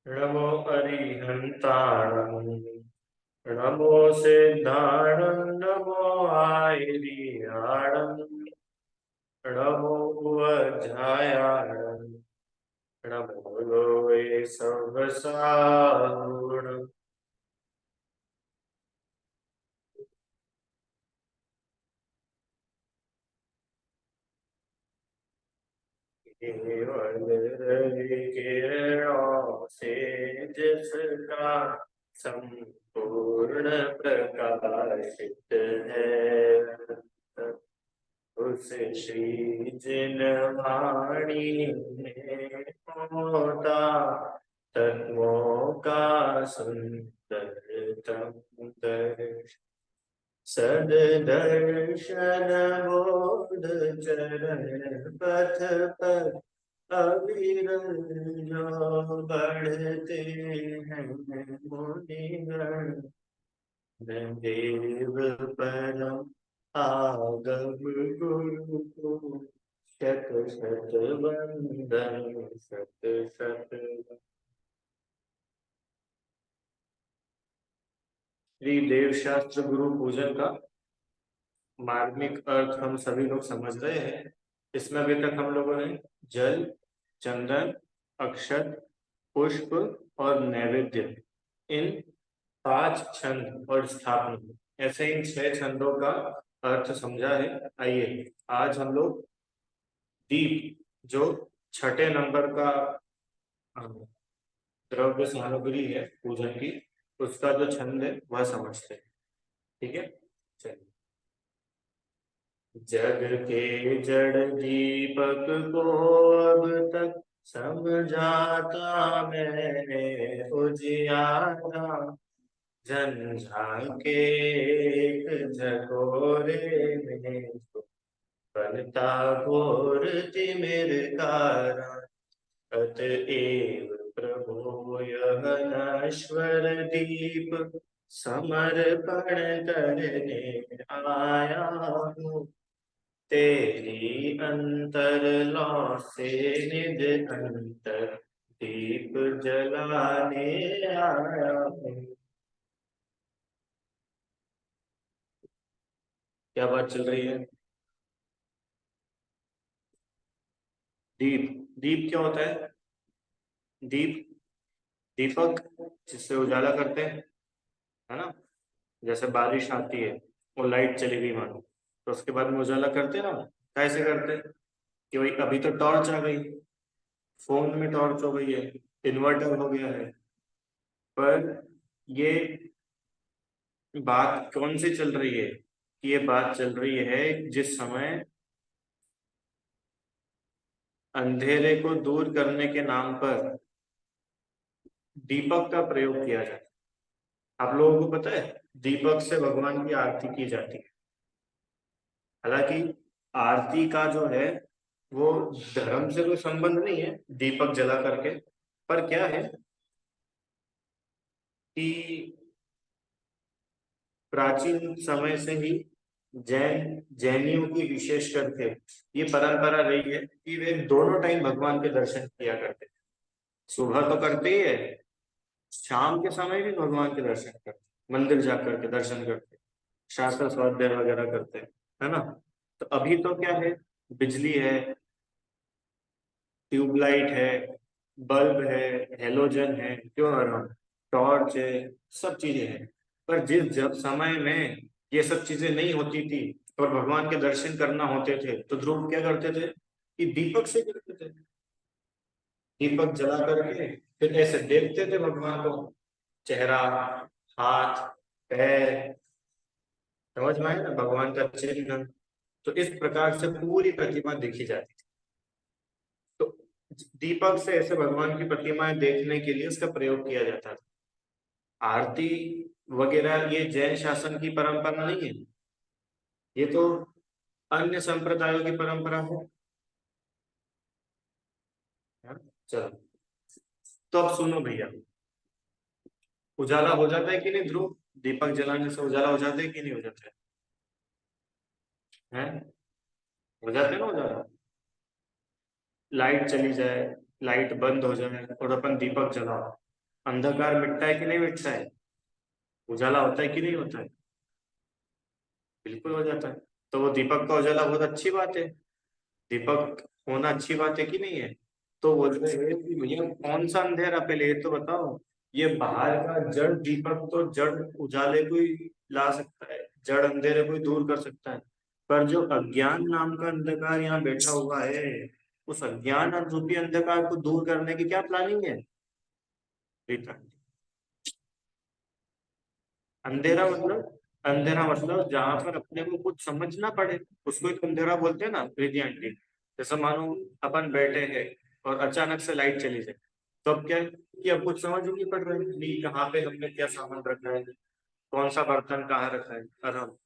नमो अरिहंताणं नमो सिद्धाणं नमो आयरियाणं नमो उवझायाणं नमो लोये सर्वसाहुणं केवल रवि किरणों से जिसका संपूर्ण प्रकाशित है उस श्री जिनवाणी में होता तत्वों का सुंदरतम दर्शन सददर्शन बोध चरण पथ पर अविरल जो बढ़ते हैं मुनिगण देव परम आगम गुरु को शत शत वंदन शत शत श्री देव शास्त्र गुरु पूजन का मार्मिक अर्थ हम सभी लोग समझ रहे हैं। इसमें अभी तक हम लोगों ने जल, चंदन, अक्षत, पुष्प और नैवेद्य, इन 5 छंद और स्थापना, ऐसे इन 6 छंदों का अर्थ समझा है। आइए आज हम लोग दीप, जो छठे नंबर का द्रव्य सामग्री है पूजन की, उसका जो छंद है वह समझते हैं। ठीक है, चलिए। जग के जड़ दीपक को अब तक समझाता मैंने उजियारा जन झांके एक झकोरे में बनता घोर तिमिर का अतएव प्रभो यह नश्वर दीप समर्पण करने आया हूँ तेरी अंतर लौ से निज अंतर दीप जलाने आया हूँ। क्या बात चल रही है? दीप, दीप क्या होता है? दीप, दीपक जिससे उजाला करते हैं, है ना। जैसे बारिश आती है और लाइट चली गई मानो, तो उसके बाद में उजाला करते हैं ना। कैसे करते हैं कि भाई अभी तो टॉर्च आ गई, फोन में टॉर्च हो गई है, इन्वर्टर हो गया है, पर ये बात कौन सी चल रही है कि ये बात चल रही है जिस समय अंधेरे को दूर करने के नाम पर दीपक का प्रयोग किया जाता है। आप लोगों को पता है दीपक से भगवान की आरती की जाती है। हालांकि आरती का जो है वो धर्म से कोई संबंध नहीं है दीपक जला करके, पर क्या है कि प्राचीन समय से ही जैनियों की विशेष करके ये परंपरा रही है कि वे दोनों टाइम भगवान के दर्शन किया करते हैं। सुबह तो करते ही है, शाम के समय भी भगवान के दर्शन करते, मंदिर जाकर के दर्शन करते, शास्त्र स्वाध्याय वगैरह करते हैं, है ना। तो अभी तो क्या है, बिजली है, ट्यूबलाइट है, बल्ब है, हेलोजन है, क्यों ना, टॉर्च है, सब चीजें हैं। पर जिस जब समय में ये सब चीजें नहीं होती थी और भगवान के दर्शन करना होते थे तो ध्रुव क्या करते थे कि दीपक से करते थे। दीपक जला करके फिर ऐसे देखते थे भगवान को, चेहरा, हाथ, पैर, समझ में आए ना, भगवान का चिन्ह। तो इस प्रकार से पूरी प्रतिमा देखी जाती थी। तो दीपक से ऐसे भगवान की प्रतिमाएं देखने के लिए इसका प्रयोग किया जाता था। आरती वगैरह ये जैन शासन की परंपरा नहीं है, ये तो अन्य संप्रदायों की परंपरा है। हाँ, चलो, तो अब सुनो भैया, उजाला हो जाता है कि नहीं ध्रुव? दीपक जलाने से उजाला हो जाता है कि नहीं हो जाता है? हैं? हो जाता है ना उजाला। लाइट चली जाए, लाइट बंद हो जाए और अपन दीपक जलाओ, अंधकार मिटता है कि नहीं मिटता है? उजाला होता है कि नहीं होता है? बिल्कुल हो जाता है। तो वो दीपक का उजाला बहुत अच्छी बात है। दीपक होना अच्छी बात है कि नहीं है? तो बोल रहे हैं कि भैया कौन सा अंधेरा, पहले ये तो बताओ। ये बाहर का जड़ दीपक तो जड़ उजाले को ही ला सकता है, जड़ अंधेरे को ही दूर कर सकता है। पर जो अज्ञान नाम का अंधकार यहाँ बैठा हुआ है, उस अज्ञान रूपी अंधकार को दूर करने की क्या प्लानिंग है रीता? अंधेरा मतलब, अंधेरा मतलब जहां पर अपने को कुछ समझ ना पड़े, उसको एक अंधेरा बोलते हैं ना प्रीति आंटी। जैसे मानो अपन बैठे हैं और अचानक से लाइट चली जाए, तो अब क्या है कि अब कुछ समझ ही नहीं पड़ रहा है कि कहाँ पे हमने क्या सामान रखा है, कौन सा बर्तन कहाँ रखा है। और हम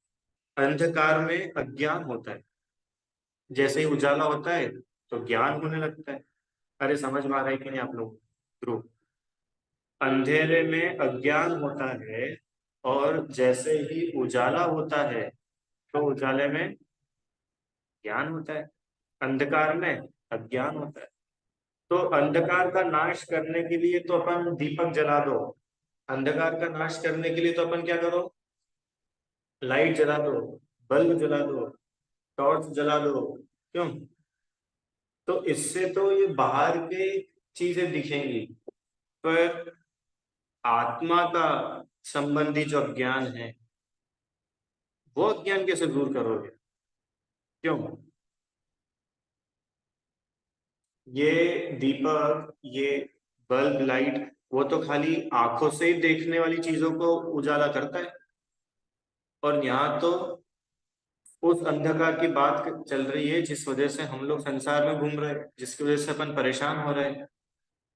अंधकार में अज्ञान होता है, जैसे ही उजाला होता है तो ज्ञान होने लगता है। अरे समझ में आ रहा है कि नहीं आप लोग? ध्रुव, अंधेरे में अज्ञान होता है, और जैसे ही उजाला होता है तो उजाले में ज्ञान होता है, अंधकार में अज्ञान होता है। तो अंधकार का नाश करने के लिए तो अपन दीपक जला दो, अंधकार का नाश करने के लिए तो अपन क्या करो, लाइट जला दो, बल्ब जला दो, टॉर्च जला दो। क्यों? तो इससे तो ये बाहर के चीजें दिखेंगी, पर आत्मा का संबंधी जो अज्ञान है, वो अज्ञान कैसे दूर करोगे? क्यों? ये दीपक, ये बल्ब, लाइट, वो तो खाली आंखों से ही देखने वाली चीजों को उजाला करता है। और यहाँ तो उस अंधकार की बात चल रही है जिस वजह से हम लोग संसार में घूम रहे हैं, जिसकी वजह से अपन परेशान हो रहे हैं,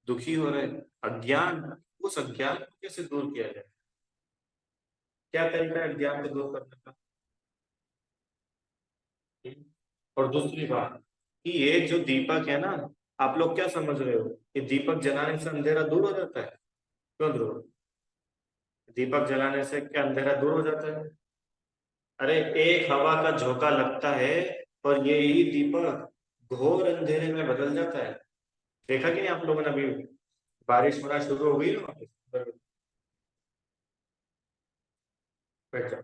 दुखी हो रहे हैं। अज्ञान, उस अज्ञान को कैसे दूर किया जाए? क्या तरीका है अज्ञान को दूर करने का? और दूसरी बात कि ये जो दीपक है ना, आप लोग क्या समझ रहे हो कि दीपक जलाने से अंधेरा दूर हो जाता है? क्यों ध्रुव? दीपक जलाने से क्या अंधेरा दूर हो जाता है? अरे एक हवा का झोंका लगता है और ये ही दीपक घोर अंधेरे में बदल जाता है। देखा कि नहीं आप लोगों ने? अभी बारिश होना शुरू हो गई ना वहाँ पे? बैठ जाओ।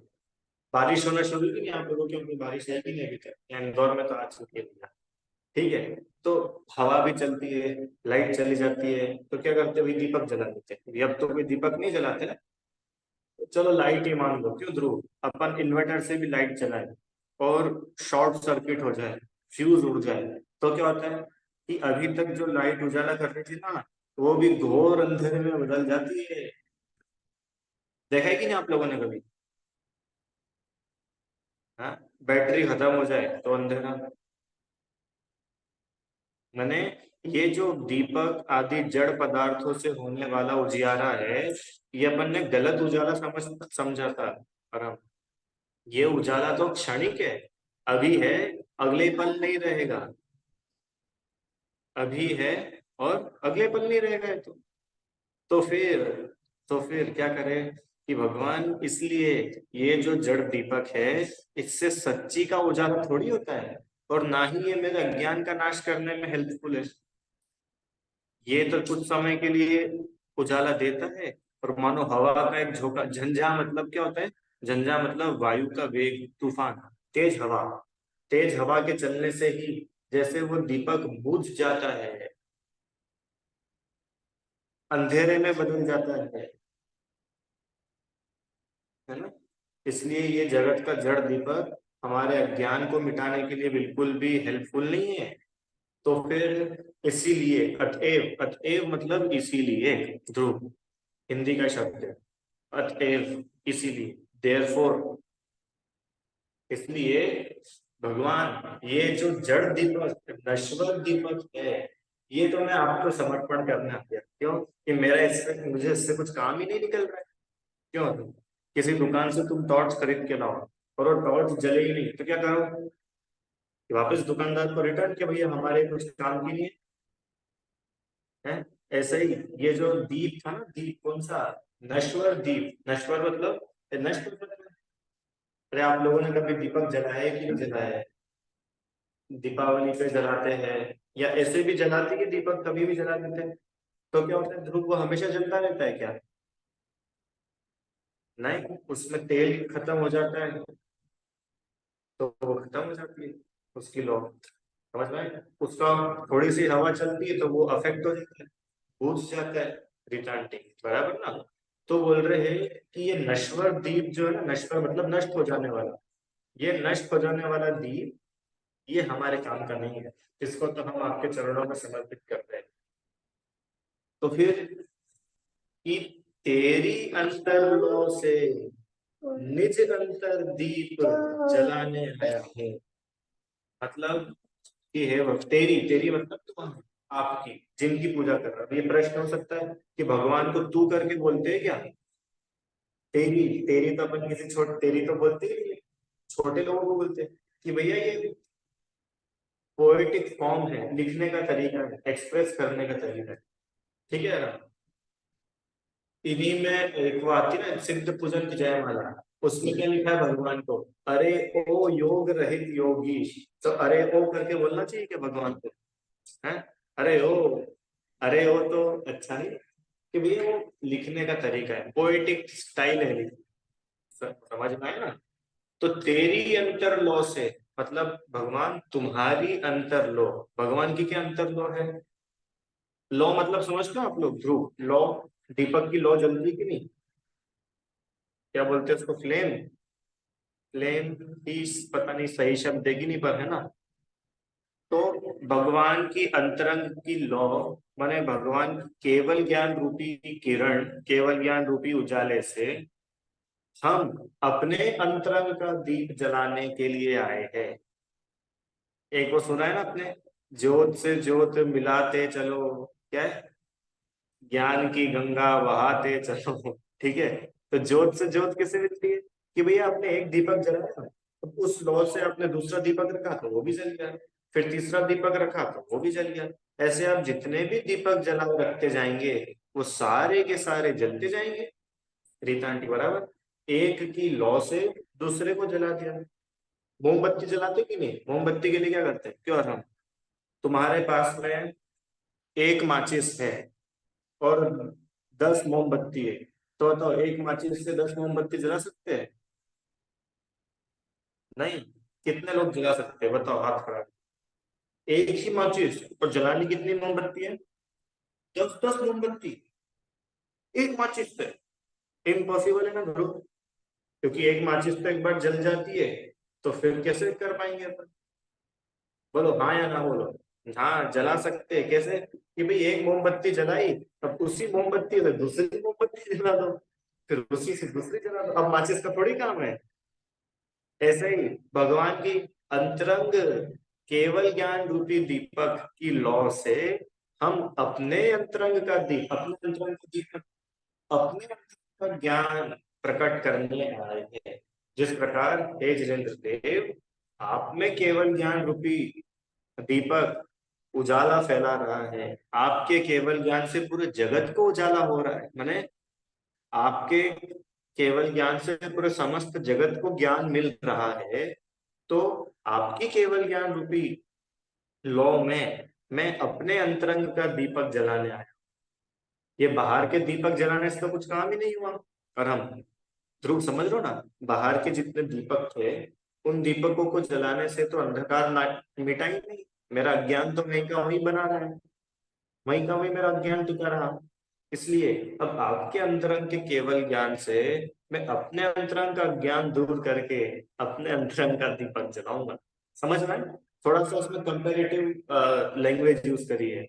बारिश होना शुरू की नहीं आप लोगों के? अपनी बारिश है कि नहीं अभी तक? यहाँ इंदौर में तो आज चुकी है भैया। ठीक है। तो हवा भी चलती है, लाइट चली जाती है, तो क्या करते हैं? वही दीपक जला देते हैं। अभी अब तो कोई दीपक नहीं जलाते ना। तो चलो लाइट ही मान लो, क्यों ध्रुव? अपन इन्वर्टर से भी लाइट चलाए और शॉर्ट सर्किट हो जाए, फ्यूज उड़ जाए, तो क्या होता है कि अभी तक जो लाइट उजाला कर रही थी ना, वो भी घोर अंधेरे में बदल जाती है। देखा है कि नहीं आप लोगों ने कभी? हाँ, बैटरी खत्म हो जाए तो अंधेरा। मैंने, ये जो दीपक आदि जड़ पदार्थों से होने वाला उजियारा है, ये अपन ने गलत उजाला समझा था। और हम, ये उजाला तो क्षणिक है, अभी है, अगले पल नहीं रहेगा। अभी है और अगले पल नहीं रहेगा ये तो फिर, क्या करें कि भगवान, इसलिए ये जो जड़ दीपक है, इससे सच्ची का उजाला थोड़ी होता है, और ना ही ये मेरे अज्ञान का नाश करने में हेल्पफुल है। ये तो कुछ समय के लिए उजाला देता है। और मानो हवा का एक झोंका, झंझा मतलब क्या होता है? झंझा मतलब वायु का वेग, तूफान, तेज हवा। तेज हवा के चलने से ही जैसे वो दीपक बुझ जाता है, अंधेरे में बदल जाता है ना? इसलिए ये जगत का जड़ दीपक हमारे अज्ञान को मिटाने के लिए बिल्कुल भी हेल्पफुल नहीं है। तो फिर इसीलिए, अतएव, अतएव मतलब इसीलिए, ध्रुव हिंदी का शब्द है, अतएव इसीलिए, देयरफॉर, इसलिए भगवान, ये जो जड़ दीपक, नश्वर दीपक है, ये तो मैं आपको समर्पण करने आ गया। क्यों? कि मेरा इससे, मुझे इससे कुछ काम ही नहीं निकल रहा है। क्यों? किसी दुकान से तुम टॉर्च खरीद के लाओ और वो टॉर्च जले ही नहीं, तो क्या करो? कि वापस दुकानदार को रिटर्न के भैया हमारे कुछ काम की नहीं है। ऐसे ही ये जो दीप था ना, दीप कौन सा? नश्वर दीप। नश्वर मतलब, नष्ट मतलब, अरे आप लोगों ने कभी दीपक जलाया है कि नहीं जलाया है? दीपावली पे जलाते हैं, या ऐसे भी जलाते कि दीपक कभी भी जला देते हैं? तो क्या होता है, ध्रुव वो हमेशा जलता रहता है क्या? नहीं, उसमें तेल खत्म हो जाता है तो वो खत्म हो जाती है उसकी लौ, समझ में आया? उसका थोड़ी सी हवा चलती है तो वो अफेक्ट हो जाता है, बुझ जाता है, रिटार्टिंग, बराबर ना? तो बोल रहे हैं कि ये नश्वर दीप जो है ना, नश्वर मतलब नष्ट हो जाने वाला, ये नष्ट हो जाने वाला दीप ये हमारे काम का नहीं है, इसको तो हम आपके चरणों में समर्पित करते हैं। तो फिर कि तेरी अंतरलो से निज अंतर दीप जलाने आया हूँ, मतलब कि है वक्त तेरी, तेरी मतलब तुम, आपकी, जिनकी पूजा कर रहा है। ये प्रश्न हो सकता है कि भगवान को तू करके बोलते हैं क्या? तेरी, तेरी तो अपन किसी छोटे, तेरी तो बोलते ही नहीं है, छोटे लोगों को बोलते हैं कि भैया ये पोएटिक फॉर्म है, लिखने का तरीका है, एक्सप्रेस करने का तरीका है, ठीक है ना? इन्हीं में एक वो आती है ना, सिद्ध पूजन की जयमाला, उसमें क्या लिखा है भगवान को? अरे ओ योग रहित योगी। तो अरे ओ करके बोलना चाहिए क्या भगवान को? है, अरे ओ, अरे ओ तो अच्छा नहीं कि भैया वो लिखने का तरीका है, पोएटिक स्टाइल है लिखने, समझ में आया ना? तो तेरी अंतर लो से मतलब भगवान तुम्हारी अंतर लो, भगवान की क्या अंतर लो है? लो मतलब समझ लो आप लोग, ध्रुव लो, दीपक की लो जल्दी की नहीं, क्या बोलते हैं उसको, फ्लेम, फ्लेम की पता नहीं सही शब्द देगी नहीं पर, है ना? तो भगवान की अंतरंग की लौ माने भगवान केवल ज्ञान रूपी किरण, केवल ज्ञान रूपी उजाले से हम अपने अंतरंग का दीप जलाने के लिए आए हैं। एक वो सुना है ना अपने, ज्योत से ज्योत मिलाते चलो, क्या है, ज्ञान की गंगा बहाते चलो, ठीक है? तो ज्योत से ज्योत कैसे मिलती है कि भैया आपने एक दीपक जलाया, तो उस लौ से आपने दूसरा दीपक रखा तो वो भी जल गया, फिर तीसरा दीपक रखा तो वो भी जल गया। ऐसे आप जितने भी दीपक जला रखते जाएंगे वो सारे के सारे जलते जाएंगे, रीता आंटी बराबर। एक की लौ से दूसरे को जला दिया। मोमबत्ती जलाते कि नहीं, मोमबत्ती के लिए क्या करते हैं, क्यों हम, तुम्हारे पास में एक माचिस है और 10 मोमबत्ती है, तो एक माचिस से 10 मोमबत्ती जला सकते हैं? नहीं। कितने लोग जला सकते हैं बताओ, हाथ खड़ा करो। एक ही माचिस और जलानी कितनी मोमबत्ती है? 10 10 मोमबत्ती एक माचिस से, इम्पॉसिबल है ना ब्रो, क्योंकि एक माचिस तो एक बार जल जाती है, तो फिर कैसे कर पाएंगे अपन? बोलो हाँ या ना बोलो। हाँ जला सकते हैं, कैसे कि भाई एक मोमबत्ती जलाई, अब उसी मोमबत्ती से दूसरी मोमबत्ती जला दो, फिर उसी से दूसरी जला दो, अब माचिस का थोड़ी काम है। ऐसे ही भगवान की अंतरंग केवल ज्ञान रूपी दीपक की लौ से हम अपने अंतरंग का दीप, अपने अंतरंग का दीपक, अपने अंतरंग का ज्ञान प्रकट करने आए हैं। जिस प्रकार हे जितेंद्र देव, आप में केवल ज्ञान रूपी दीपक उजाला फैला रहा है, आपके केवल ज्ञान से पूरे जगत को उजाला हो रहा है, माने आपके केवल ज्ञान से पूरे समस्त जगत को ज्ञान मिल रहा है। तो आपकी केवल ज्ञान रूपी लौ में मैं अपने अंतरंग का दीपक जलाने आया। ये बाहर के दीपक जलाने से तो कुछ काम ही नहीं हुआ। और हम, ध्रुव समझ लो ना, बाहर के जितने दीपक थे उन दीपकों को जलाने से तो अंधकार ना मिटा ही नहीं, मेरा अज्ञान तो वहीं का वहीं बना रहा है, वहीं का वहीं मेरा अज्ञान टिका रहा। इसलिए अब आपके अंतरंग के केवल ज्ञान से मैं अपने अंतरंग का ज्ञान दूर करके अपने अंतरंग का दीपक जलाऊंगा। समझ रहे हैं? थोड़ा सा उसमें कंपेरेटिव लैंग्वेज यूज करी है।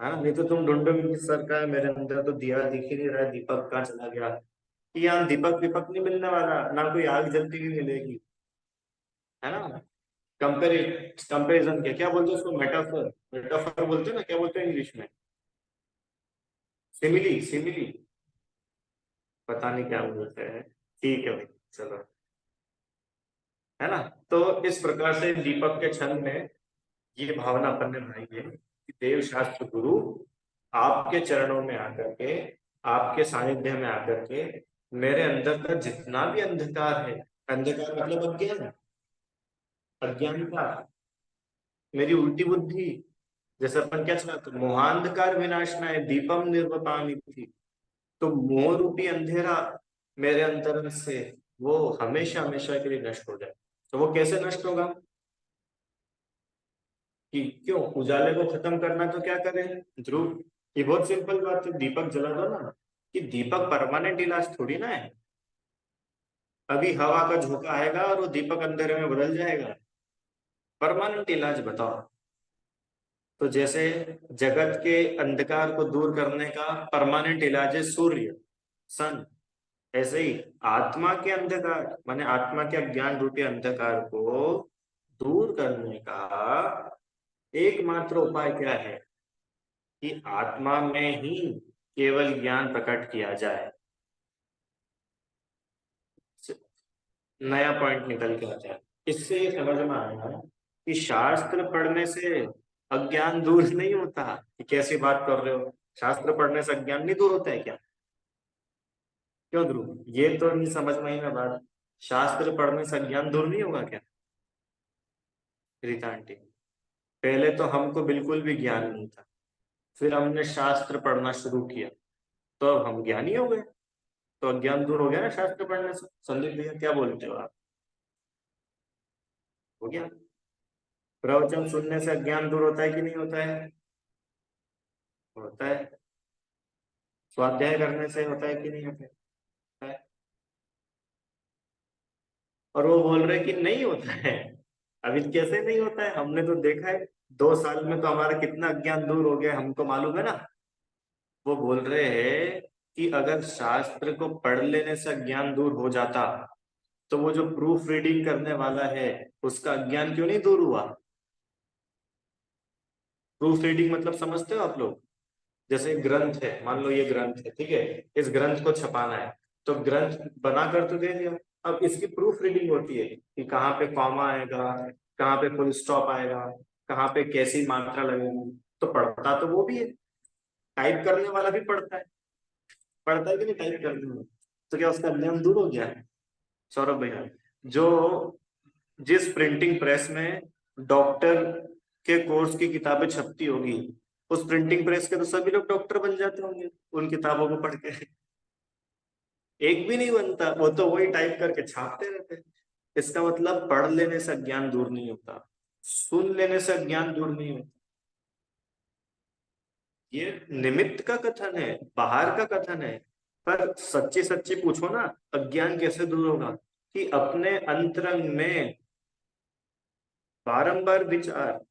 हाँ, नहीं तो तुम ढूंढोगे कि सर का है मेरे अंदर तो दिया दिख ही नहीं रहा है, दीपक कहाँ चला गया? कि यहाँ दीपक विपक नहीं मिलने वाला, ना कोई आग जलती हुई मिलेगी, है ना? कंपेरि कंपेरिजन क्या क्या बोलते हैं उसको, मेटाफर, मेटाफर बोलते हैं ना, क्या बोलते हैं इंग्लिश में? सिमिली, सिमिली, पता नहीं क्या बोलते हैं, ठीक है भाई, चलो, है ना? तो इस प्रकार से दीपक के छंद में ये भावना अपन ने बनाई है कि देव शास्त्र गुरु आपके चरणों में आकर के, आपके सानिध्य में आकर के मेरे अंदर का जितना भी अंधकार है, अंधकार मतलब अज्ञान, अज्ञानता, मेरी उल्टी बुद्धि, जैसे अपन क्या चला, तो मोहांधकार विनाशनाय दीपम निर्वपामि थी, तो मोह रूपी अंधेरा मेरे अंतरंग से वो हमेशा हमेशा के लिए नष्ट हो जाए। तो वो कैसे नष्ट होगा? कि क्यों उजाले को खत्म करना, तो क्या करें ध्रुव? ये बहुत सिंपल बात है, दीपक जला दो ना। कि दीपक परमानेंट इलाज थोड़ी ना है। अभी हवा का झोंका आएगा और वो दीपक अंधेरे में बदल जाएगा। परमानेंट इलाज बताओ। तो जैसे जगत के अंधकार को दूर करने का परमानेंट इलाज है सूर्य, सन, ऐसे ही आत्मा के अंधकार माने आत्मा के अज्ञान रूपी अंधकार को दूर करने का एकमात्र उपाय क्या है? कि आत्मा में ही केवल ज्ञान प्रकट किया जाए। नया पॉइंट निकल के आता है। इससे ये समझ में आया कि शास्त्र पढ़ने से अज्ञान दूर नहीं होता। कि कैसी बात कर रहे हो, शास्त्र पढ़ने से अज्ञान नहीं दूर होता है क्या? क्यों ध्रुव, ये तो नहीं समझ में आई ना बात। शास्त्र पढ़ने से अज्ञान दूर नहीं होगा क्या? रीता आंटी, पहले तो हमको बिल्कुल भी ज्ञान नहीं था, फिर हमने शास्त्र पढ़ना शुरू किया, तो अब हम ज्ञानी हो गए। तो अज्ञान दूर हो गया ना शास्त्र पढ़ने से। संदीप भैया क्या बोलते हो आप? हो गया। प्रवचन सुनने से अज्ञान दूर होता है कि नहीं होता है? होता है। स्वाध्याय करने से होता है कि नहीं होता है? और वो बोल रहे कि नहीं होता है। अभी कैसे नहीं होता है, हमने तो देखा है। 2 साल में तो हमारा कितना अज्ञान दूर हो गया, हमको मालूम है ना। वो बोल रहे हैं कि अगर शास्त्र को पढ़ लेने से अज्ञान दूर हो जाता, तो वो जो प्रूफ रीडिंग करने वाला है उसका अज्ञान क्यों नहीं दूर हुआ? प्रूफ रीडिंग मतलब समझते हो आप लोग? जैसे ग्रंथ है, मान लो ये ग्रंथ है, ठीक है। इस ग्रंथ को छपाना है, तो ग्रंथ बना कर तो दे दिया। अब इसकी प्रूफ रीडिंग होती है कि कहाँ पे कॉमा आएगा, कहाँ पे फुल स्टॉप आएगा, कहाँ पे कैसी मात्रा लगेगी। तो पढ़ता तो वो भी है, टाइप करने वाला भी पढ़ता है। पढ़ता है कि नहीं टाइप करने में? तो क्या उसका नियम दूर हो गया है? सौरभ भैया, जो जिस प्रिंटिंग प्रेस में डॉक्टर के कोर्स की किताबें छपती होगी, उस प्रिंटिंग प्रेस के तो सभी लोग डॉक्टर बन जाते होंगे उन किताबों को पढ़ के। एक भी नहीं बनता, वो तो वही टाइप करके छापते रहते हैं। इसका मतलब पढ़ लेने से ज्ञान दूर नहीं होता, सुन लेने से ज्ञान दूर नहीं होता। ये निमित्त का कथन है, बाहर का कथन है। पर सच्ची सच्ची पूछो ना, अज्ञान कैसे दूर होगा? कि अपने अंतरंग में बारंबार विचार।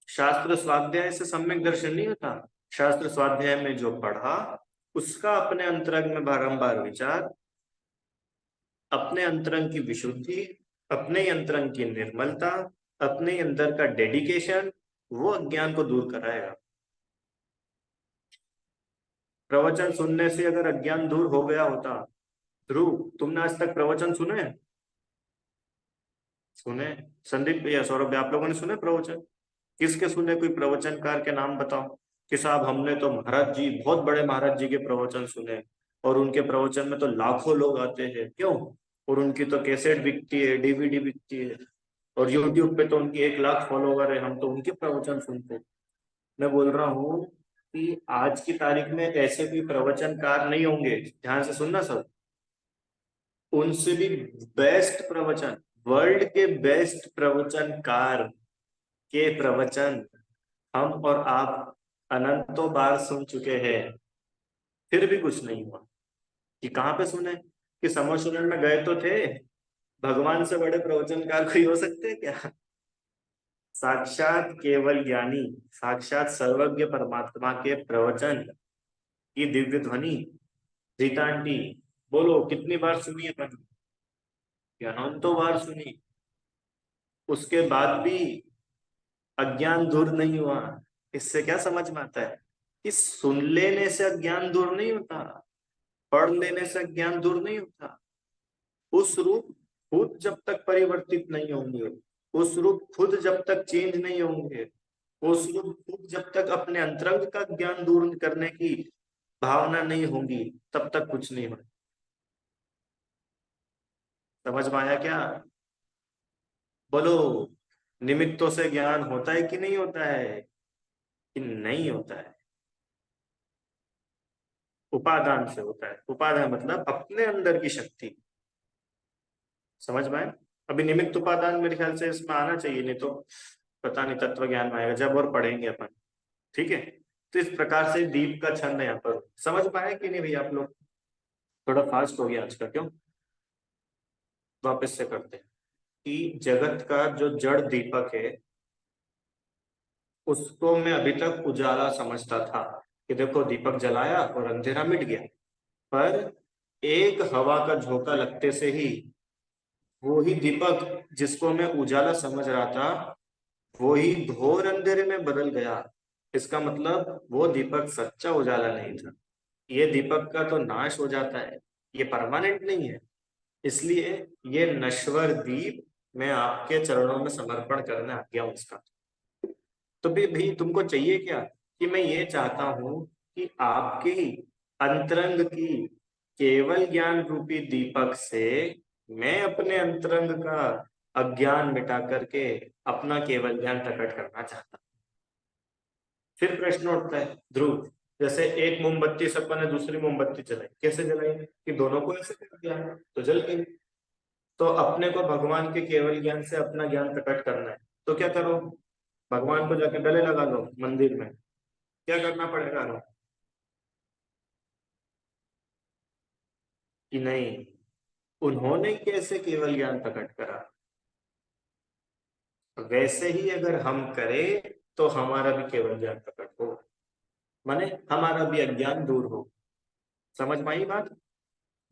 शास्त्र स्वाध्याय से सम्यक दर्शन नहीं होता। शास्त्र स्वाध्याय में जो पढ़ा उसका अपने अंतरंग में बारंबार विचार, अपने अंतरंग की विशुद्धि, अपने ही अंतरंग की निर्मलता, अपने ही अंदर का डेडिकेशन, वो अज्ञान को दूर कराएगा। प्रवचन सुनने से अगर अज्ञान दूर हो गया होता, ध्रुव तुमने आज तक प्रवचन सुने? सुने? संदीप भैया, सौरभ भैया, आप लोगों ने सुने प्रवचन? किसके सुने? कोई प्रवचनकार के नाम बताओ कि साहब हमने तो महाराज जी, बहुत बड़े महाराज जी के प्रवचन सुने, और उनके प्रवचन में तो लाखों लोग आते हैं, क्यों? और उनकी तो कैसेट बिकती है, डीवीडी बिकती है, और यूट्यूब पे तो उनकी 1 लाख फॉलोवर है, हम तो उनके प्रवचन सुनते हैं। मैं बोल रहा हूँ कि आज की तारीख में ऐसे भी प्रवचनकार नहीं होंगे, ध्यान से सुनना सब, उनसे भी बेस्ट प्रवचन, वर्ल्ड के बेस्ट प्रवचनकार के प्रवचन हम और आप अनंतों बार सुन चुके हैं, फिर भी कुछ नहीं हुआ। कि कहाँ पे सुने? कि समोशनल में गए तो थे। भगवान से बड़े प्रवचनकार कोई हो सकते हैं क्या? साक्षात केवल ज्ञानी, साक्षात सर्वज्ञ परमात्मा के प्रवचन की दिव्य ध्वनि। रीता आंटी, बोलो कितनी बार सुनी है? अनंतों बार सुनी, उसके बाद भी अज्ञान दूर नहीं हुआ। इससे क्या समझ में आता है? कि सुन लेने से अज्ञान दूर नहीं होता, पढ़ लेने से अज्ञान दूर नहीं होता। उस रूप खुद जब तक परिवर्तित नहीं होंगे, उस रूप खुद जब तक चेंज नहीं होंगे, उस रूप खुद जब तक अपने अंतरंग का ज्ञान दूर करने की भावना नहीं होगी, तब तक कुछ नहीं होगा। समझ में आया क्या? बोलो, निमित्तों से ज्ञान होता है कि नहीं होता है? कि नहीं होता है, उपादान से होता है। उपादान मतलब अपने अंदर की शक्ति। समझ में आए? अभी निमित्त उपादान मेरे ख्याल से इसमें आना चाहिए, नहीं तो पता नहीं तत्व ज्ञान में आएगा जब और पढ़ेंगे अपन। ठीक है। तो इस प्रकार से दीप का छंद है यहाँ पर। समझ पाए कि नहीं भैया आप लोग? थोड़ा फास्ट हो गया आज का, क्यों? वापस से करते हैं कि जगत का जो जड़ दीपक है उसको मैं अभी तक उजाला समझता था, कि देखो दीपक जलाया और अंधेरा मिट गया। पर एक हवा का झोंका लगते से ही वो ही दीपक जिसको मैं उजाला समझ रहा था वो ही घोर अंधेरे में बदल गया। इसका मतलब वो दीपक सच्चा उजाला नहीं था। ये दीपक का तो नाश हो जाता है, ये परमानेंट नहीं है। इसलिए ये नश्वर दीप मैं आपके चरणों में समर्पण करने आ गया हूं उसका। तो भी तुमको चाहिए क्या? कि मैं ये चाहता हूं कि आपके ही अंतरंग की केवल ज्ञान रूपी दीपक से मैं अपने अंतरंग का अज्ञान मिटा करके अपना केवल ज्ञान प्रकट करना चाहता हूं। फिर प्रश्न उठता है ध्रुव, जैसे एक मोमबत्ती से अपन ने दूसरी मोमबत्ती जलाई, कैसे जलाई? कि दोनों को ऐसे कर दिया तो जल गई। तो अपने को भगवान के केवल ज्ञान से अपना ज्ञान प्रकट करना है, तो क्या करो? भगवान को जाके गले लगा लो मंदिर में। क्या करना पड़ेगा ना? कि नहीं, उन्होंने कैसे केवल ज्ञान प्रकट करा, वैसे ही अगर हम करें तो हमारा भी केवल ज्ञान प्रकट हो, माने हमारा भी अज्ञान दूर हो। समझ में आई बात?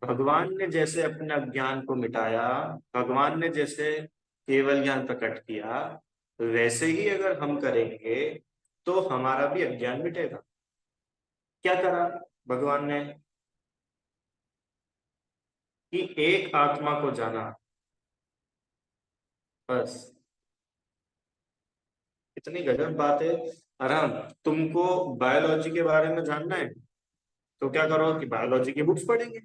भगवान ने जैसे अपने अज्ञान को मिटाया, भगवान ने जैसे केवल ज्ञान प्रकट किया, वैसे ही अगर हम करेंगे तो हमारा भी अज्ञान मिटेगा। क्या करा भगवान ने? कि एक आत्मा को जाना, बस। इतनी गजब बात है। आराम। तुमको बायोलॉजी के बारे में जानना है तो क्या करो कि बायोलॉजी की बुक्स पढ़ेंगे।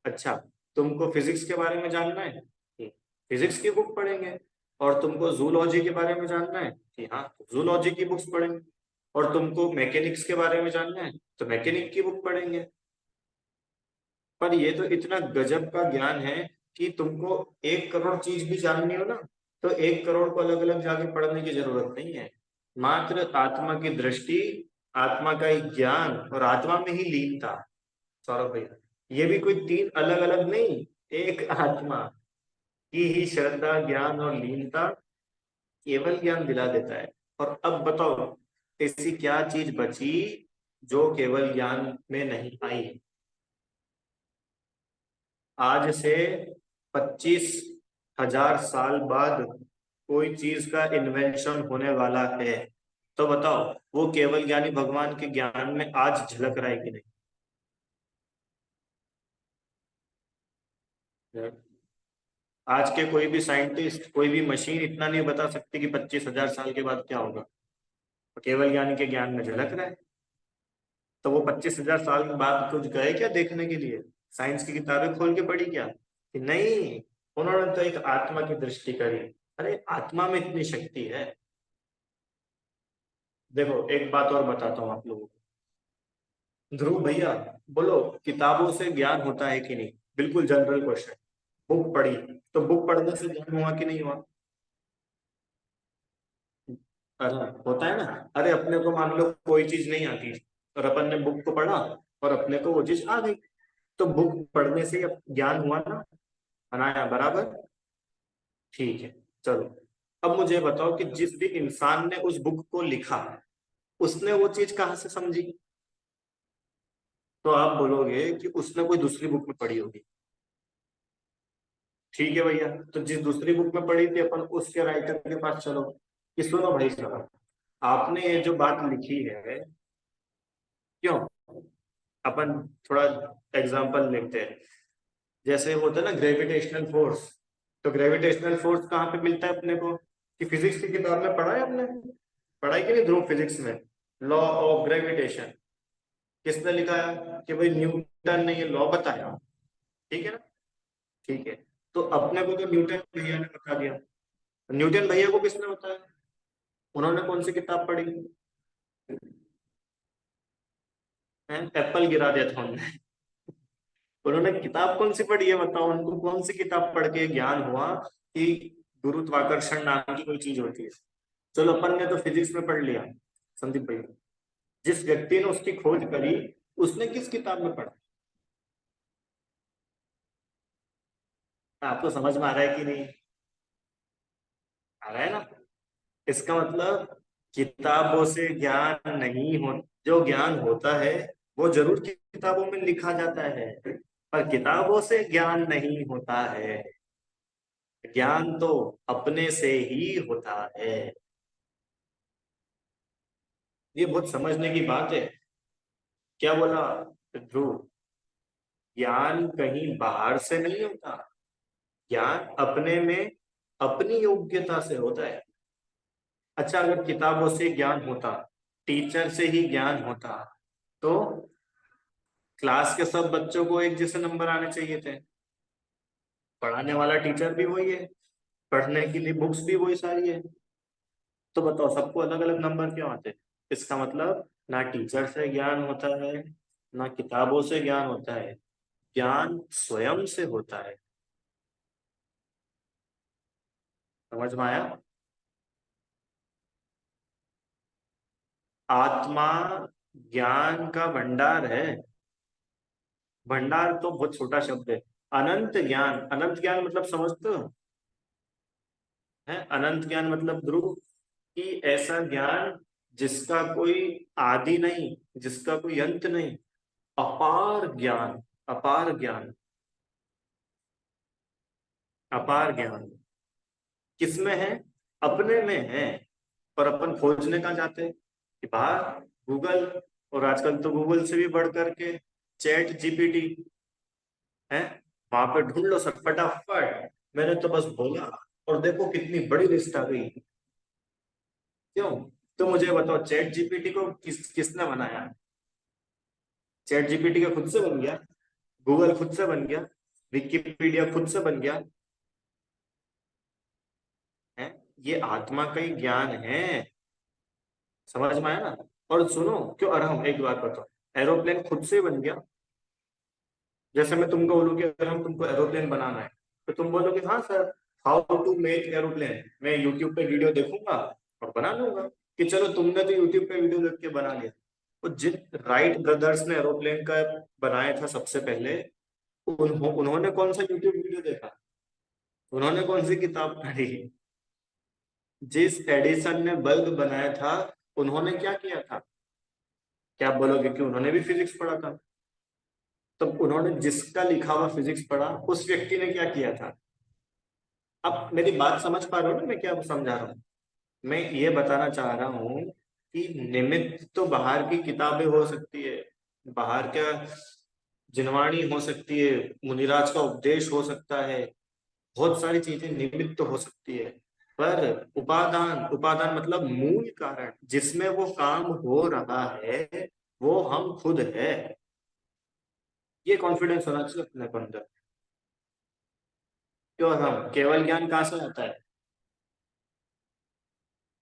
अच्छा, तुमको फिजिक्स के बारे में जानना है कि फिजिक्स की बुक पढ़ेंगे। और तुमको जूलॉजी के बारे में जानना है कि हाँ, जूलॉजी की बुक्स पढ़ेंगे। और तुमको मैकेनिक्स के बारे में जानना है तो मैकेनिक की बुक पढ़ेंगे। पर ये तो इतना गजब का ज्ञान है कि तुमको 1 करोड़ चीज भी जाननी हो ना तो 1 करोड़ को अलग अलग जाके पढ़ने की जरूरत नहीं है। मात्र आत्मा की दृष्टि, आत्मा का ही ज्ञान और आत्मा में ही लीनता। सौरभ भैया, ये भी कोई 3 अलग अलग नहीं, एक आत्मा की ही श्रद्धा, ज्ञान और लीनता केवल ज्ञान दिला देता है। और अब बताओ, ऐसी क्या चीज बची जो केवल ज्ञान में नहीं आई? आज से 25,000 साल बाद कोई चीज का इन्वेंशन होने वाला है, तो बताओ वो केवल ज्ञानी भगवान के ज्ञान में आज झलक रहा है कि नहीं? आज के कोई भी साइंटिस्ट, कोई भी मशीन इतना नहीं बता सकती कि 25,000 साल के बाद क्या होगा। तो केवल ज्ञानी के ज्ञान में झलक रहा है। तो वो 25,000 साल के बाद कुछ गए क्या देखने के लिए? साइंस की किताबें खोल के पढ़ी क्या कि नहीं? उन्होंने तो एक आत्मा की दृष्टि करी। अरे आत्मा में इतनी शक्ति है। देखो एक बात और बताता हूँ आप लोगों को। ध्रुव भैया, बोलो, किताबों से ज्ञान होता है कि नहीं? बिल्कुल जनरल क्वेश्चन। बुक पढ़ी तो बुक पढ़ने से ज्ञान हुआ कि नहीं हुआ? अरे होता है ना। अरे अपने को मान लो कोई चीज नहीं आती और अपन ने बुक को पढ़ा और अपने को वो चीज आ गई, तो बुक पढ़ने से अब ज्ञान हुआ ना? बनाया बराबर। ठीक है। चलो, अब मुझे बताओ कि जिस भी इंसान ने उस बुक को लिखा उसने वो चीज कहाँ से समझी? तो आप बोलोगे कि उसने कोई दूसरी बुक में पढ़ी होगी। ठीक है भैया, तो जिस दूसरी बुक में पढ़ी थी अपन उसके राइटर के पास चलो कि सुनो भाई साहब, आपने ये जो बात लिखी है, क्यों? अपन थोड़ा एग्जांपल लेते हैं। जैसे वो होता है ना ग्रेविटेशनल फोर्स, तो ग्रेविटेशनल फोर्स कहाँ पे मिलता है अपने को? कि फिजिक्स की किताब में पढ़ा है हमने। पढ़ाई कि नहीं ध्रुव फिजिक्स में? लॉ ऑफ ग्रेविटेशन किसने लिखा है? कि भाई न्यूटन ने ये लॉ बताया। ठीक है ना? ठीक है। तो अपने को तो न्यूटन भैया ने बता दिया। न्यूटन भैया को किसने बताया? उन्होंने कौन सी किताब पढ़ी? एप्पल गिरा दिया था उन्होंने। उन्होंने किताब कौन सी पढ़ी है बताओ, उनको कौन सी किताब पढ़ के ज्ञान हुआ कि गुरुत्वाकर्षण नाम की कोई चीज होती है। चलो अपन ने तो फिजिक्स में पढ़ लिया, संदीप भाई, जिस व्यक्ति ने उसकी खोज करी उसने किस किताब में पढ़ा? आपको समझ में आ रहा है कि नहीं? आ रहा है ना? इसका मतलब किताबों से ज्ञान नहीं हो, जो ज्ञान होता है वो जरूर किताबों में लिखा जाता है, पर किताबों से ज्ञान नहीं होता है। ज्ञान तो अपने से ही होता है। ये बहुत समझने की बात है। क्या बोला ध्रुव? ज्ञान कहीं बाहर से नहीं होता, ज्ञान अपने में अपनी योग्यता से होता है। अच्छा, अगर किताबों से ज्ञान होता, टीचर से ही ज्ञान होता, तो क्लास के सब बच्चों को एक जैसे नंबर आने चाहिए थे। पढ़ाने वाला टीचर भी वही है, पढ़ने के लिए बुक्स भी वही सारी है, तो बताओ सबको अलग अलग नंबर क्यों आते? इसका मतलब ना टीचर से ज्ञान होता है, ना किताबों से ज्ञान होता है, ज्ञान स्वयं से होता है। समझ में आया? आत्मा ज्ञान का भंडार है। भंडार तो बहुत छोटा शब्द है। अनंत ज्ञान, अनंत ज्ञान मतलब समझते हो? है अनंत ज्ञान मतलब ध्रुव कि ऐसा ज्ञान जिसका कोई आदि नहीं, जिसका कोई अंत नहीं, अपार ज्ञान। अपार ज्ञान, अपार ज्ञान किसमें है? अपने में है। पर अपन खोजने कहाँ जाते हैं? कि बाहर गूगल, और आजकल तो गूगल से भी बढ़ करके चैट जीपीटी है, वहां पे ढूंढ लो सर फटाफट। मैंने तो बस बोला और देखो कितनी बड़ी लिस्ट आ गई। क्यों? तो मुझे बताओ चैट जीपीटी को किसने बनाया? चैट जीपीटी का खुद से बन गया, गूगल खुद से बन गया, विकिपीडिया खुद से बन गया है। ये आत्मा का ही ज्ञान है। समझ में आया ना? और सुनो, क्यों, अरे हम एक बात बताओ, एरोप्लेन खुद से बन गया। जैसे मैं तुमको बोलूँ कि अगर हम तुमको एरोप्लेन बनाना है, तो तुम बोलोगे हाँ sir, how to make aeroplane, मैं यूट्यूब पे वीडियो देखूंगा और बना लूंगा। कि चलो तुमने तो यूट्यूब पे वीडियो देख के बना लिया। तो जिन राइट ब्रदर्स ने एरोप्लेन का बनाया था सबसे पहले, उन्होंने कौन सा यूट्यूब वीडियो देखा? उन्होंने कौन सी किताब पढ़ी? जिस एडिसन ने बल्ब बनाया था, उन्होंने क्या किया था? क्या आप बोलोगे कि उन्होंने भी फिजिक्स पढ़ा था? तो उन्होंने जिसका लिखा हुआ फिजिक्स पढ़ा, उस व्यक्ति ने क्या किया था? अब मेरी बात समझ पा रहे हो ना मैं क्या समझा रहा हूँ? मैं ये बताना चाह रहा हूँ कि निमित्त तो बाहर की किताबें हो सकती है, बाहर का जिनवाणी हो सकती है, मुनिराज का उपदेश हो सकता है, बहुत सारी चीजें निमित्त तो हो सकती है, पर उपादान, उपादान मतलब मूल कारण जिसमें वो काम हो रहा है, वो हम खुद है। ये कॉन्फिडेंस होना चाहिए अपने को अंदर। क्यों? हम केवल ज्ञान कहाँ से आता है?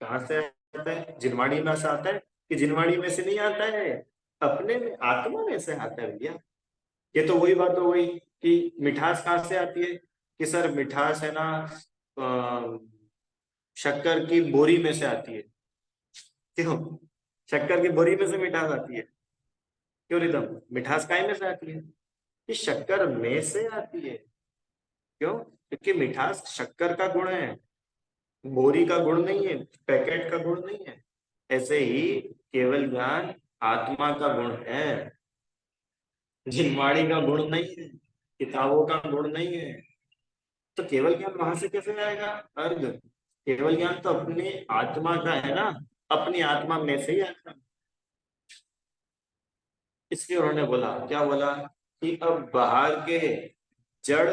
कहाँ से आता है? जिनवाणी में से आता है कि जिनवाणी में से नहीं आता है? अपने में, आत्मा में से आता है भैया। ये तो वही बात हो गई कि मिठास कहाँ से आती है? कि सर मिठास है ना, अ, शक्कर की बोरी में से आती है। क्यों? शक्कर की बोरी में से मिठास आती है। क्यों रिदम? मिठास काय में से आती है? कि शक्कर में से आती है। क्यों? क्योंकि मिठास शक्कर का गुण है, बोरी का गुण नहीं है, पैकेट का गुण नहीं है। ऐसे ही केवल ज्ञान आत्मा का गुण है, जिनवाड़ी का गुण नहीं है, किताबों का गुण नहीं है। तो केवल ज्ञान वहां से कैसे आएगा? अर्घ, केवल ज्ञान तो अपनी आत्मा का है ना, अपनी आत्मा में से ही आता है। इसलिए उन्होंने बोला, क्या बोला? कि अब बाहर के जड़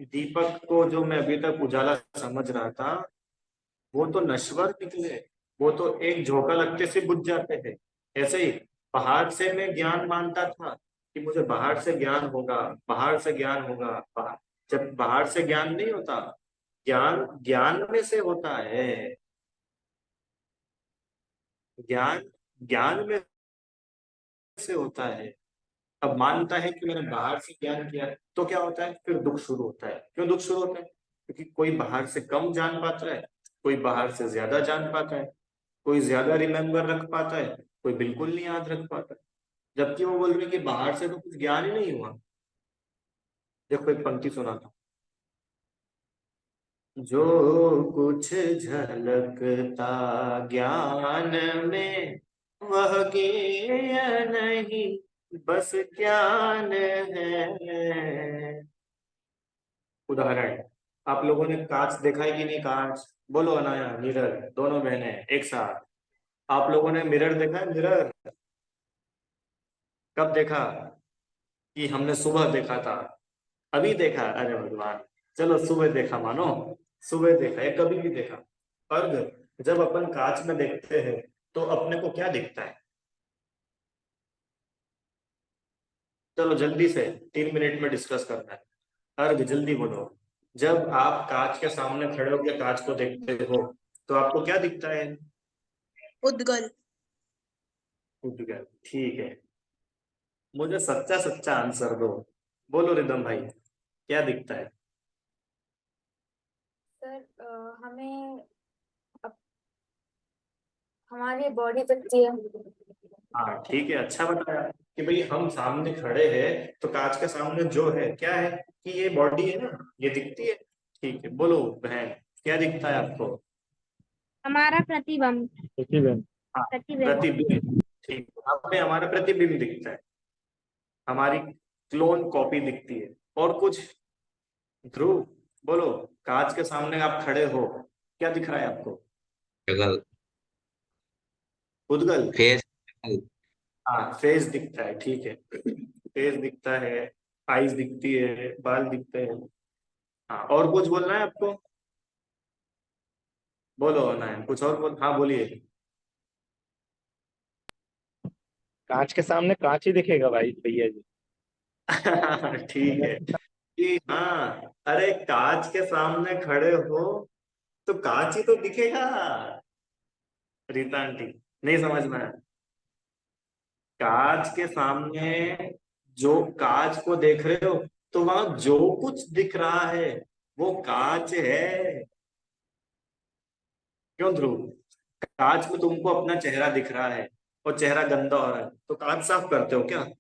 दीपक को जो मैं अभी तक उजाला समझ रहा था, वो तो नश्वर निकले, वो तो एक झोंका लगते से बुझ जाते थे। ऐसे ही बाहर से मैं ज्ञान मानता था कि मुझे बाहर से ज्ञान होगा, बाहर से ज्ञान होगा, जब बाहर से ज्ञान नहीं होता, ज्ञान ज्ञान में से होता है। ज्ञान ज्ञान में से होता है। अब मानता है कि मैंने बाहर से ज्ञान किया तो क्या होता है, फिर दुख शुरू होता है। क्यों दुख शुरू होता है? क्योंकि कोई बाहर से कम जान पाता है, कोई बाहर से ज्यादा जान पाता है, कोई ज्यादा रिमेम्बर रख पाता है, कोई बिल्कुल नहीं याद रख पाता। जबकि वो बोल रहे हैं कि बाहर से तो कुछ ज्ञान ही नहीं हुआ। देखो एक पंक्ति सुनाता हूँ। जो कुछ झलकता ज्ञान में, वह ज्ञेय नहीं, बस ज्ञान है। उदाहरण, आप लोगों ने कांच देखा है कि नहीं? कांच, बोलो अनाया, मिरर, दोनों बहने एक साथ। आप लोगों ने मिरर देखा है? मिरर कब देखा? कि हमने सुबह देखा था, अभी देखा? अरे भगवान, चलो सुबह देखा मानो, सुबह देखा है, कभी भी देखा। और जब अपन कांच में देखते हैं तो अपने को क्या दिखता है? चलो जल्दी से, 3 मिनट में डिस्कस करना है। अर्घ जल्दी बोलो। जब आप कांच के सामने खड़े होकर कांच को देखते हो तो आपको क्या दिखता है? उद्गल। टूट गया, ठीक है। मुझे सच्चा सच्चा आंसर दो। बोलो रिदम भाई, क्या दिखता है? सर हमें अप- हमारी बॉडी दिखती है। हाँ ठीक है, अच्छा बताया कि भाई हम सामने खड़े हैं तो कांच के सामने जो है क्या है, कि ये बॉडी है ना, ये दिखती है। ठीक है, बोलो बहन, क्या दिखता है आपको? हमारा प्रतिबिंब। प्रतिबिंब। हाँ, प्रतिबिंब। प्रतिबिंब। ठीक है, हमें हमारा प्रतिबिंब दिखता है, हमारी क्लोन कॉपी दिखती है। और कुछ? ध्रुव, बोलो। कांच के सामने आप खड़े हो, क्या दिख रहा है आपको? शक्ल। उद्गल। फेस। हाँ, फेस दिखता है, ठीक है। फेस दिखता है, आईज दिखती है, बाल दिखते हैं। हाँ, और कुछ बोलना है आपको? बोलो ना, कुछ और बोल, हाँ बोलिए। कांच के सामने कांच ही दिखेगा भाई भैया जी। ठीक है कि हाँ, अरे कांच के सामने खड़े हो तो कांच ही तो दिखेगा। रीता आंटी, नहीं समझ में आया? कांच के सामने जो कांच को देख रहे हो तो वहां जो कुछ दिख रहा है वो कांच है। क्यों ध्रुव? कांच में तुमको अपना चेहरा दिख रहा है और चेहरा गंदा हो रहा है तो कांच साफ करते हो क्या?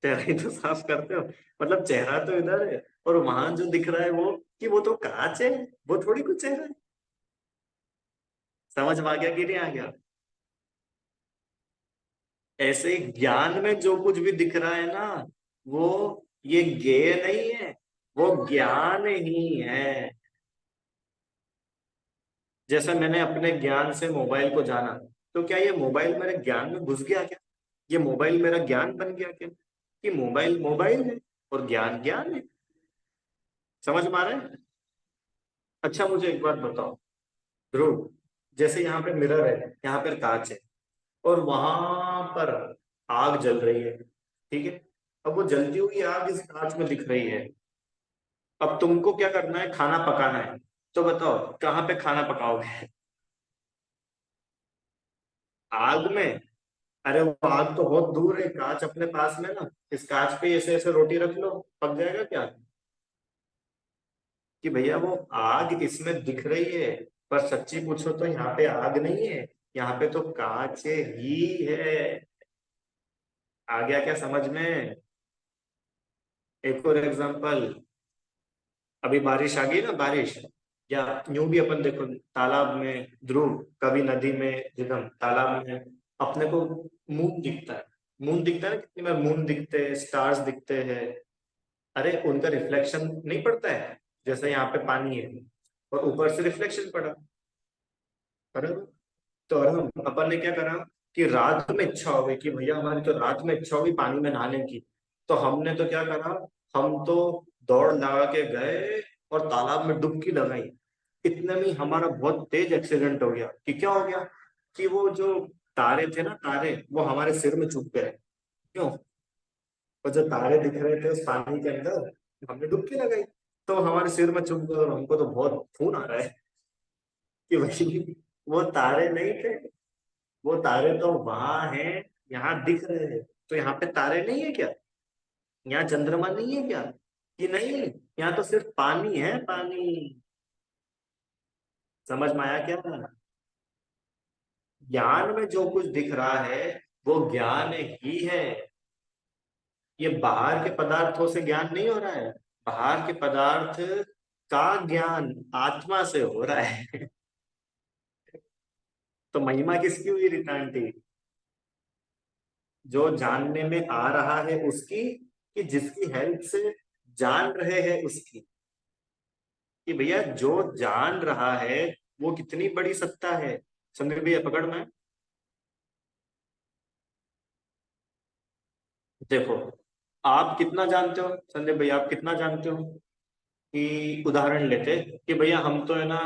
चेहरा ही तो साफ करते हो। मतलब चेहरा तो इधर है और वहां जो दिख रहा है वो, कि वो तो कांच है, वो थोड़ी कुछ चेहरा है। समझ में आ गया कि नहीं आ गया? ऐसे ही ज्ञान में जो कुछ भी दिख रहा है ना, वो ये ज्ञेय नहीं है, वो ज्ञान ही है। जैसे मैंने अपने ज्ञान से मोबाइल को जाना, तो क्या ये मोबाइल मेरे ज्ञान में घुस गया क्या? ये मोबाइल मेरा ज्ञान बन गया क्या? कि मोबाइल मोबाइल है और ज्ञान ज्ञान है। समझ में आ रहा है? अच्छा मुझे एक बात बताओ ध्रुव, जैसे यहाँ पे मिरर है, यहाँ पर कांच है, और वहां पर आग जल रही है, ठीक है? अब वो जलती हुई आग इस कांच में दिख रही है। अब तुमको क्या करना है? खाना पकाना है। तो बताओ कहाँ पे खाना पकाओगे? आग में? अरे वो आग तो बहुत दूर है, कांच अपने पास में ना, इस कांच पे ऐसे ऐसे रोटी रख लो, पक जाएगा क्या? कि भैया वो आग इसमें दिख रही है, पर सच्ची पूछो तो यहाँ पे आग नहीं है, यहाँ पे तो कांच ही है। आ गया क्या समझ में? एक और एग्जांपल, अभी बारिश आ गई ना, बारिश, या यूं भी अपन देखो, तालाब में ध्रुव, कभी नदी में, जिधम तालाब में अपने को मून दिखता है। मून दिखता है ना, कितनी बार मून दिखते हैं, स्टार्स दिखते हैं। अरे उनका रिफ्लेक्शन नहीं पड़ता है, जैसे यहाँ पे पानी है और ऊपर से रिफ्लेक्शन पड़ा। बराबर। तो हम अपन ने क्या करा कि रात में इच्छा हो गई कि भैया हमारी तो रात में इच्छा हुई पानी में नहाने की, तो हमने तो क्या करा, हम तो दौड़ लगा के गए और तालाब में डुबकी लगाई। इतने में ही हमारा बहुत तेज एक्सीडेंट हो गया। कि क्या हो गया? कि वो जो तारे थे ना, तारे वो हमारे सिर में चुभ गए। क्यों? और जो तारे दिख रहे थे उस पानी के अंदर, हमने डुबकी लगाई तो हमारे सिर में चुभ गए, और हमको तो बहुत खून आ रहा है कि भाई वो तारे नहीं थे, वो तारे तो वहां हैं, यहाँ दिख रहे हैं। तो यहाँ पे तारे नहीं है क्या? यहाँ चंद्रमा नहीं है क्या? कि नहीं, यहाँ तो सिर्फ पानी है, पानी। समझ में आया क्या? ज्ञान में जो कुछ दिख रहा है वो ज्ञान ही है। ये बाहर के पदार्थों से ज्ञान नहीं हो रहा है। बाहर के पदार्थ का ज्ञान आत्मा से हो रहा है। तो महिमा किसकी हुई रितांटी? जो जानने में आ रहा है उसकी, कि जिसकी हेल्प से जान रहे हैं उसकी? कि भैया जो जान रहा है वो कितनी बड़ी सत्ता है। संदीप भैया पकड़ में। देखो, आप कितना जानते हो संदीप भैया, आप कितना जानते हो? कि उदाहरण लेते कि भैया हम तो है ना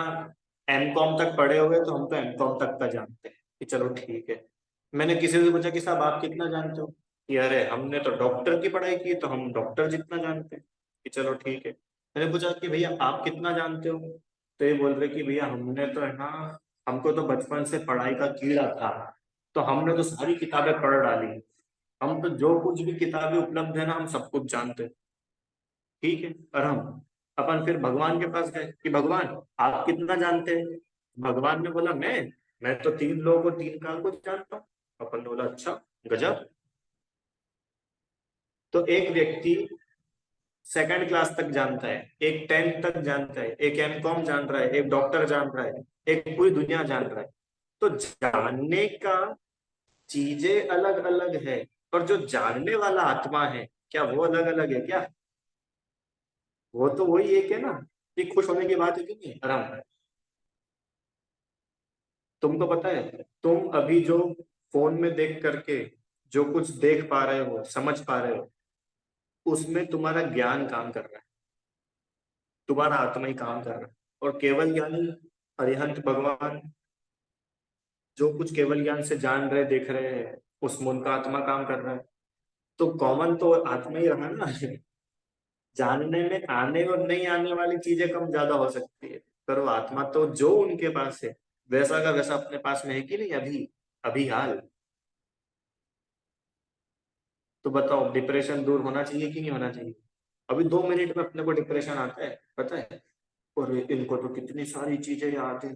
एमकॉम तक पढ़े हुए, तो हम तो एमकॉम तक का जानते हैं कि चलो ठीक है। मैंने किसी से पूछा कि साहब आप कितना जानते हो? कि अरे हमने तो डॉक्टर की पढ़ाई की, तो हम डॉक्टर जितना जानते हैं। कि चलो ठीक है। मैंने पूछा कि भैया आप कितना जानते हो? तो ये बोल रहे कि भैया हमने तो है ना, हमको तो बचपन से पढ़ाई का कीड़ा था, तो हमने तो सारी किताबें पढ़ डाली। हम तो जो कुछ भी किताबें उपलब्ध है ना, हम सब कुछ जानते हैं। ठीक है। और हम अपन फिर भगवान के पास गए कि भगवान आप कितना जानते हैं? भगवान ने बोला मैं तो 3 लोगों को 3 काल को जानता हूँ। अपन ने बोला अच्छा, गजब। तो एक व्यक्ति सेकंड क्लास तक जानता है, एक 10th तक जानता है, एक एमकॉम जान रहा है, एक डॉक्टर जान रहा है, एक पूरी दुनिया जान रहा है। तो जानने का चीजें अलग अलग है, पर जो जानने वाला आत्मा है, क्या वो अलग अलग है क्या? वो तो वही एक है ना। कि खुश होने की बात है कि नहीं आराम? तुमको पता है, तुम अभी जो फोन में देख करके जो कुछ देख पा रहे हो, समझ पा रहे हो, उसमें तुम्हारा ज्ञान काम कर रहा है, तुम्हारा आत्मा ही काम कर रहा है। और केवल ज्ञानी अरिहंत भगवान जो कुछ केवल ज्ञान से जान रहे देख रहे हैं, उसमें उनका आत्मा काम कर रहा है। तो कॉमन तो आत्मा ही रहा ना। जानने में आने और नहीं आने वाली चीजें कम ज्यादा हो सकती है, पर वो आत्मा तो जो उनके पास है वैसा का वैसा अपने पास में है कि नहीं अभी, अभी हाल। तो बताओ, डिप्रेशन दूर होना चाहिए कि नहीं होना चाहिए? अभी 2 मिनट में अपने को डिप्रेशन आता है, पता है। और इनको तो कितनी सारी चीजें याद है,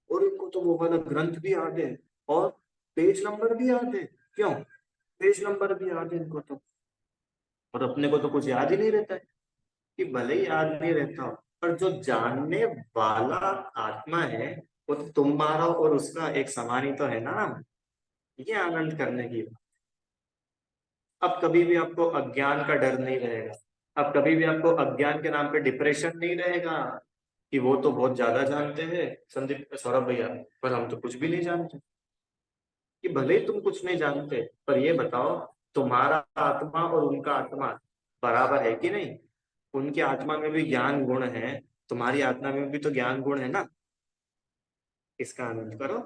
और इनको तो वो वाला ग्रंथ भी याद है, और पेज नंबर भी याद है। क्यों? पेज नंबर भी याद है इनको तो। और अपने को तो कुछ याद ही नहीं रहता है। कि भले ही याद नहीं रहता हो, पर जो जानने वाला आत्मा है वो तो तुम्हारा और उसका एक समान ही तो है ना। ये आनंद करने की बात। अब कभी भी आपको अज्ञान का डर नहीं रहेगा। अब कभी भी आपको अज्ञान के नाम पे डिप्रेशन नहीं रहेगा, कि वो तो बहुत ज्यादा जानते हैं संदीप सौरभ भैया, पर हम तो कुछ भी नहीं जानते। कि भले ही तुम कुछ नहीं जानते, पर ये बताओ, तुम्हारा आत्मा और उनका आत्मा बराबर है कि नहीं? उनकी आत्मा में भी ज्ञान गुण है, तुम्हारी आत्मा में भी तो ज्ञान गुण है ना। इसका आनंद करो।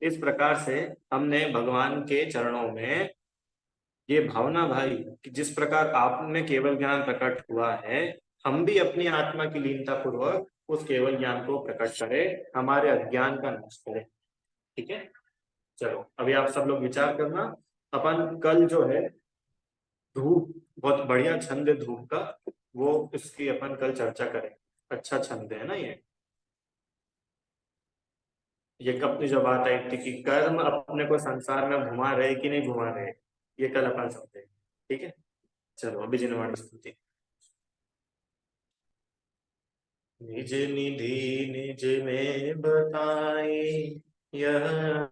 इस प्रकार से हमने भगवान के चरणों में ये भावना भाई, कि जिस प्रकार आप में केवल ज्ञान प्रकट हुआ है, हम भी अपनी आत्मा की लीनता पूर्वक उस केवल ज्ञान को प्रकट करें, हमारे अज्ञान का नाश करें। ठीक है। चलो अभी आप सब लोग विचार करना। अपन कल जो है धूप, बहुत बढ़िया छंद है धूप का, वो इसकी अपन कल चर्चा करें। अच्छा छंद है ना ये कब की जो बात आई थी कि कर्म अपने को संसार में घुमा रहे कि नहीं घुमा रहे, ये कल अपन समझे। ठीक है। चलो अभी जिनवाणी स्तुति। निज निधि निज में बताए, यह